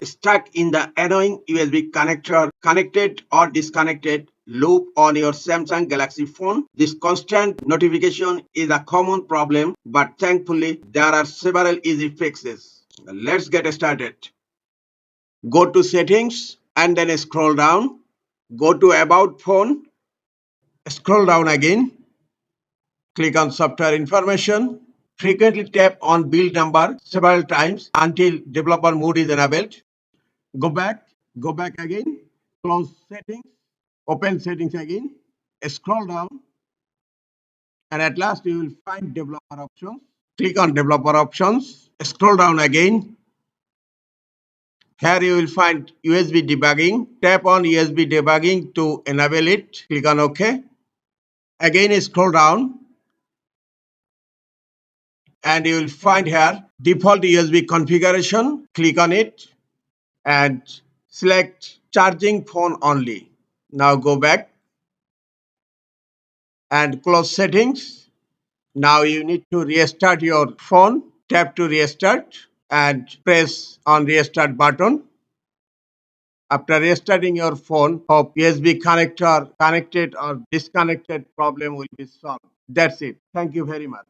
stuck in the annoying USB connector, connected or disconnected loop on your Samsung Galaxy phone. This constant notification is a common problem, but thankfully there are several easy fixes. Let's get started. Go to settings and then scroll down. Go to about phone. Scroll down again. Click on software information. Frequently tap on build number several times until developer mode is enabled. Go back again, close settings, open settings again, scroll down, and at last you will find developer options. Click on developer options, scroll down again. Here you will find USB debugging. Tap on USB debugging to enable it. Click on OK. Again scroll down and you will find here default USB configuration. Click on it and select charging phone only. Now go back and close settings. Now you need to restart your phone. Tap to restart and press on restart button. After restarting your phone, hope USB connector connected or disconnected problem will be solved. That's it. Thank you very much.